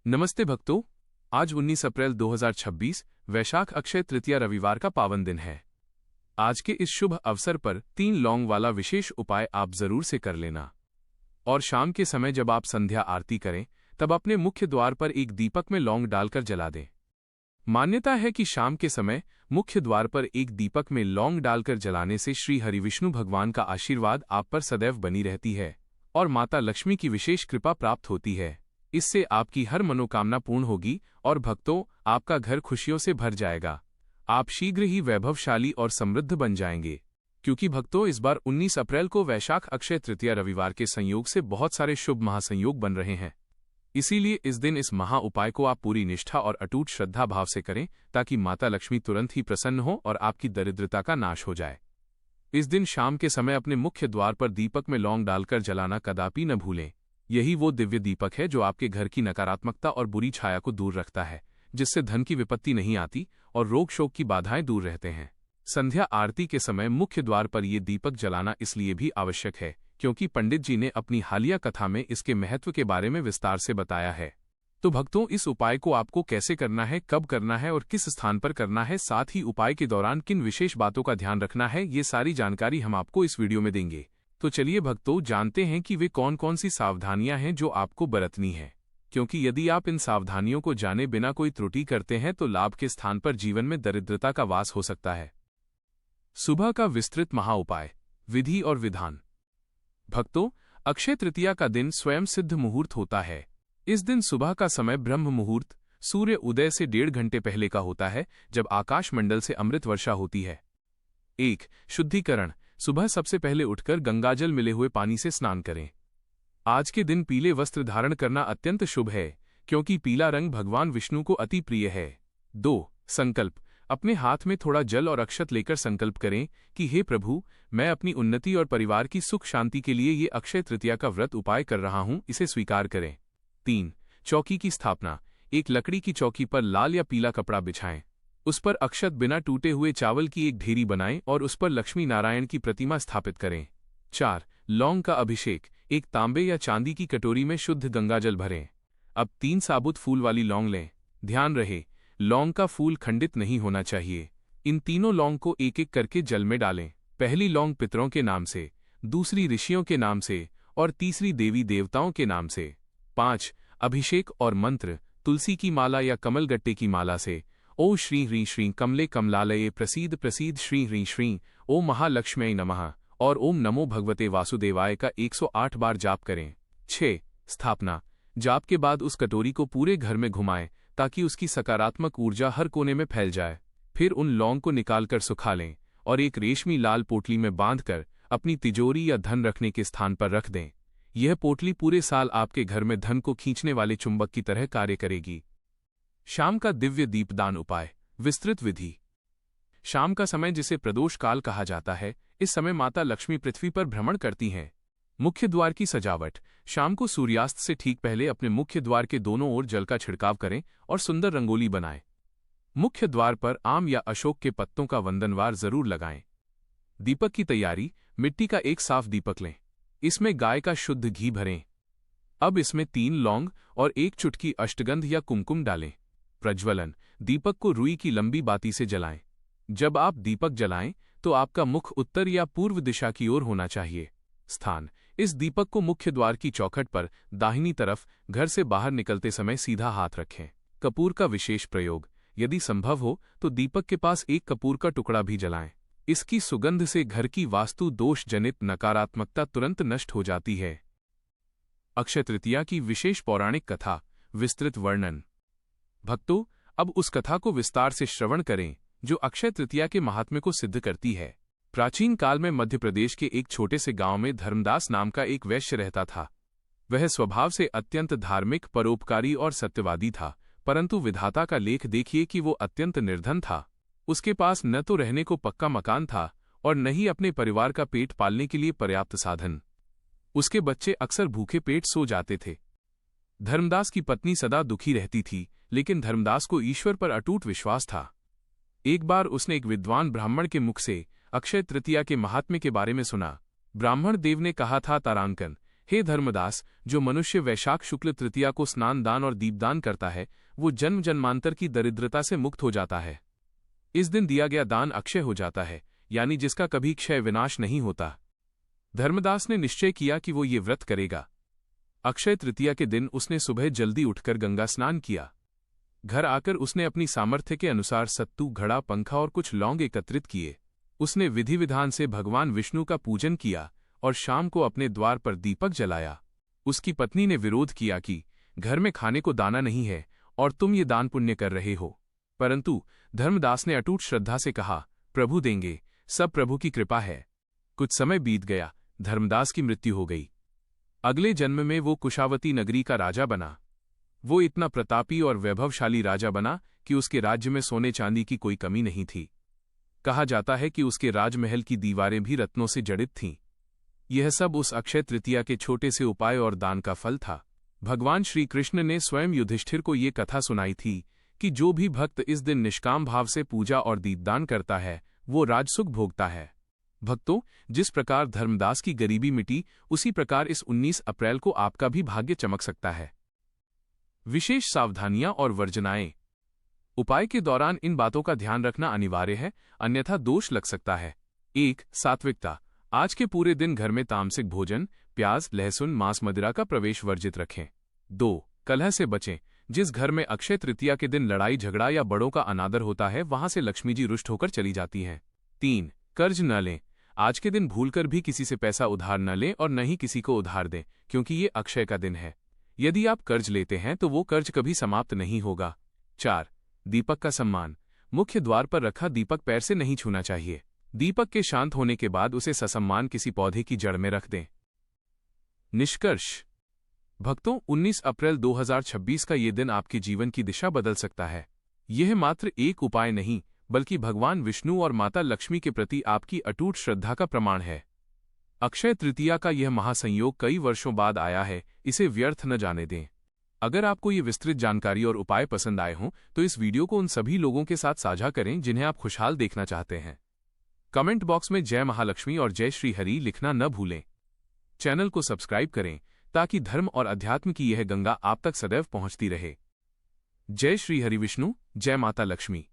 नमस्ते भक्तों, आज 19 अप्रैल 2026 वैशाख अक्षय तृतीया रविवार का पावन दिन है। आज के इस शुभ अवसर पर 3 लौंग वाला विशेष उपाय आप जरूर से कर लेना। और शाम के समय जब आप संध्या आरती करें तब अपने मुख्य द्वार पर एक दीपक में लौंग डालकर जला दें। मान्यता है कि शाम के समय मुख्य द्वार पर एक दीपक में लौंग डालकर जलाने से श्री हरिविष्णु भगवान का आशीर्वाद आप पर सदैव बनी रहती है और माता लक्ष्मी की विशेष कृपा प्राप्त होती है। इससे आपकी हर मनोकामना पूर्ण होगी और भक्तों, आपका घर खुशियों से भर जाएगा। आप शीघ्र ही वैभवशाली और समृद्ध बन जाएंगे। क्योंकि भक्तों, इस बार 19 अप्रैल को वैशाख अक्षय तृतीया रविवार के संयोग से बहुत सारे शुभ महासंयोग बन रहे हैं। इसीलिए इस दिन इस महा उपाय को आप पूरी निष्ठा और अटूट श्रद्धा भाव से करें ताकि माता लक्ष्मी तुरंत ही प्रसन्न हो और आपकी दरिद्रता का नाश हो जाए। इस दिन शाम के समय अपने मुख्य द्वार पर दीपक में लौंग डालकर जलाना कदापि न भूलें। यही वो दिव्य दीपक है जो आपके घर की नकारात्मकता और बुरी छाया को दूर रखता है, जिससे धन की विपत्ति नहीं आती और रोग शोक की बाधाएं दूर रहते हैं। संध्या आरती के समय मुख्य द्वार पर ये दीपक जलाना इसलिए भी आवश्यक है क्योंकि पंडित जी ने अपनी हालिया कथा में इसके महत्व के बारे में विस्तार से बताया है। तो भक्तों, इस उपाय को आपको कैसे करना है, कब करना है और किस स्थान पर करना है, साथ ही उपाय के दौरान किन विशेष बातों का ध्यान रखना है, ये सारी जानकारी हम आपको इस वीडियो में देंगे। तो चलिए भक्तों, जानते हैं कि वे कौन कौन सी सावधानियां हैं जो आपको बरतनी है। क्योंकि यदि आप इन सावधानियों को जाने बिना कोई त्रुटि करते हैं तो लाभ के स्थान पर जीवन में दरिद्रता का वास हो सकता है। सुबह का विस्तृत महाउपाय, विधि और विधान। भक्तों, अक्षय तृतीया का दिन स्वयं सिद्ध मुहूर्त होता है। इस दिन सुबह का समय ब्रह्म मुहूर्त सूर्य उदय से 1.5 घंटे पहले का होता है, जब आकाश मंडल से अमृत वर्षा होती है। 1. शुद्धिकरण। सुबह सबसे पहले उठकर गंगाजल मिले हुए पानी से स्नान करें। आज के दिन पीले वस्त्र धारण करना अत्यंत शुभ है क्योंकि पीला रंग भगवान विष्णु को अति प्रिय है। 2. संकल्प। अपने हाथ में थोड़ा जल और अक्षत लेकर संकल्प करें कि हे प्रभु, मैं अपनी उन्नति और परिवार की सुख शांति के लिए ये अक्षय तृतीया का व्रत उपाय कर रहा हूं, इसे स्वीकार करें। 3. चौकी की स्थापना। एक लकड़ी की चौकी पर लाल या पीला कपड़ा बिछाएं। उस पर अक्षत बिना टूटे हुए चावल की एक ढेरी बनाएं और उस पर लक्ष्मी नारायण की प्रतिमा स्थापित करें। 4. लौंग का अभिषेक। एक तांबे या चांदी की कटोरी में शुद्ध गंगाजल भरें। अब 3 साबुत फूल वाली लौंग लें। ध्यान रहे, लौंग का फूल खंडित नहीं होना चाहिए। इन तीनों लौंग को एक एक करके जल में डालें। पहली लौंग पितरों के नाम से, दूसरी ऋषियों के नाम से और तीसरी देवी देवताओं के नाम से। 5. अभिषेक और मंत्र। तुलसी की माला या कमलगट्टे की माला से ओ श्री ह्रीं श्रीं कमले कमलालये प्रसीद प्रसीद श्री ह्रीं श्रीं ओम महालक्ष्म्यै नमः और ओम नमो भगवते वासुदेवाय का 108 बार जाप करें। 6. स्थापना। जाप के बाद उस कटोरी को पूरे घर में घुमाएं ताकि उसकी सकारात्मक ऊर्जा हर कोने में फैल जाए। फिर उन लौंग को निकालकर सुखा लें और एक रेशमी लाल पोटली में बांधकर अपनी तिजोरी या धन रखने के स्थान पर रख दें। यह पोटली पूरे साल आपके घर में धन को खींचने वाले चुंबक की तरह कार्य करेगी। शाम का दिव्य दीपदान उपाय, विस्तृत विधि। शाम का समय जिसे प्रदोष काल कहा जाता है, इस समय माता लक्ष्मी पृथ्वी पर भ्रमण करती हैं। मुख्य द्वार की सजावट। शाम को सूर्यास्त से ठीक पहले अपने मुख्य द्वार के दोनों ओर जल का छिड़काव करें और सुंदर रंगोली बनाएं। मुख्य द्वार पर आम या अशोक के पत्तों का वंदनवार जरूर लगाएं। दीपक की तैयारी। मिट्टी का एक साफ दीपक लें। इसमें गाय का शुद्ध घी भरें। अब इसमें 3 लौंग और 1 चुटकी अष्टगंध या कुमकुम डालें। प्रज्वलन। दीपक को रुई की लंबी बाती से जलाएं। जब आप दीपक जलाएं तो आपका मुख उत्तर या पूर्व दिशा की ओर होना चाहिए। स्थान। इस दीपक को मुख्य द्वार की चौखट पर दाहिनी तरफ घर से बाहर निकलते समय सीधा हाथ रखें। कपूर का विशेष प्रयोग। यदि संभव हो तो दीपक के पास एक कपूर का टुकड़ा भी जलाएं। इसकी सुगंध से घर की वास्तु दोष जनित नकारात्मकता तुरंत नष्ट हो जाती है। अक्षय तृतीया की विशेष पौराणिक कथा, विस्तृत वर्णन। भक्तों, अब उस कथा को विस्तार से श्रवण करें जो अक्षय तृतीया के महात्म्य को सिद्ध करती है। प्राचीन काल में मध्य प्रदेश के एक छोटे से गांव में धर्मदास नाम का एक वैश्य रहता था। वह स्वभाव से अत्यंत धार्मिक, परोपकारी और सत्यवादी था, परंतु विधाता का लेख देखिए कि वो अत्यंत निर्धन था। उसके पास न तो रहने को पक्का मकान था और न ही अपने परिवार का पेट पालने के लिए पर्याप्त साधन। उसके बच्चे अक्सर भूखे पेट सो जाते थे। धर्मदास की पत्नी सदा दुखी रहती थी, लेकिन धर्मदास को ईश्वर पर अटूट विश्वास था। एक बार उसने एक विद्वान ब्राह्मण के मुख से अक्षय तृतीया के महात्म्य के बारे में सुना। ब्राह्मण देव ने कहा था, तारांकन, हे धर्मदास, जो मनुष्य वैशाख शुक्ल तृतीया को स्नान दान और दीपदान करता है, वो जन्म जन्मांतर की दरिद्रता से मुक्त हो जाता है। इस दिन दिया गया दान अक्षय हो जाता है, यानी जिसका कभी क्षय विनाश नहीं होता। धर्मदास ने निश्चय किया कि वो ये व्रत करेगा। अक्षय तृतीया के दिन उसने सुबह जल्दी उठकर गंगा स्नान किया। घर आकर उसने अपनी सामर्थ्य के अनुसार सत्तू, घड़ा, पंखा और कुछ लौंग एकत्रित किए। उसने विधि विधान से भगवान विष्णु का पूजन किया और शाम को अपने द्वार पर दीपक जलाया। उसकी पत्नी ने विरोध किया कि घर में खाने को दाना नहीं है और तुम ये दान पुण्य कर रहे हो, परंतु धर्मदास ने अटूट श्रद्धा से कहा, प्रभु देंगे, सब प्रभु की कृपा है। कुछ समय बीत गया, धर्मदास की मृत्यु हो गई। अगले जन्म में वो कुशावती नगरी का राजा बना। वो इतना प्रतापी और वैभवशाली राजा बना कि उसके राज्य में सोने चांदी की कोई कमी नहीं थी। कहा जाता है कि उसके राजमहल की दीवारें भी रत्नों से जड़ित थीं। यह सब उस अक्षय तृतीया के छोटे से उपाय और दान का फल था। भगवान श्री कृष्ण ने स्वयं युधिष्ठिर को ये कथा सुनाई थी कि जो भी भक्त इस दिन निष्काम भाव से पूजा और दीपदान करता है, वो राजसुख भोगता है। भक्तों, जिस प्रकार धर्मदास की गरीबी मिटी, उसी प्रकार इस 19 अप्रैल को आपका भी भाग्य चमक सकता है। विशेष सावधानियां और वर्जनाएं। उपाय के दौरान इन बातों का ध्यान रखना अनिवार्य है, अन्यथा दोष लग सकता है। 1. सात्विकता। आज के पूरे दिन घर में तामसिक भोजन, प्याज, लहसुन, मांस, मदिरा का प्रवेश वर्जित रखें। 2. कलह से बचें। जिस घर में अक्षय तृतीया के दिन लड़ाई झगड़ा या बड़ों का अनादर होता है, वहां से लक्ष्मी जी रुष्ट होकर चली जाती हैं। 3. कर्ज न लें। आज के दिन भूलकर भी किसी से पैसा उधार न लें और न ही किसी को उधार दें, क्योंकि ये अक्षय का दिन है। यदि आप कर्ज लेते हैं तो वो कर्ज कभी समाप्त नहीं होगा। 4. दीपक का सम्मान। मुख्य द्वार पर रखा दीपक पैर से नहीं छूना चाहिए। दीपक के शांत होने के बाद उसे ससम्मान किसी पौधे की जड़ में रख दें। निष्कर्ष। भक्तों, 19 अप्रैल 2026 का ये दिन आपके जीवन की दिशा बदल सकता है। यह मात्र एक उपाय नहीं, बल्कि भगवान विष्णु और माता लक्ष्मी के प्रति आपकी अटूट श्रद्धा का प्रमाण है। अक्षय तृतीया का यह महासंयोग कई वर्षों बाद आया है, इसे व्यर्थ न जाने दें। अगर आपको ये विस्तृत जानकारी और उपाय पसंद आए हों, तो इस वीडियो को उन सभी लोगों के साथ साझा करें जिन्हें आप खुशहाल देखना चाहते हैं। कमेंट बॉक्स में जय महालक्ष्मी और जय श्री हरि लिखना न भूलें। चैनल को सब्सक्राइब करें ताकि धर्म और अध्यात्म की यह गंगा आप तक सदैव पहुंचती रहे। जय श्री हरि विष्णु, जय माता लक्ष्मी।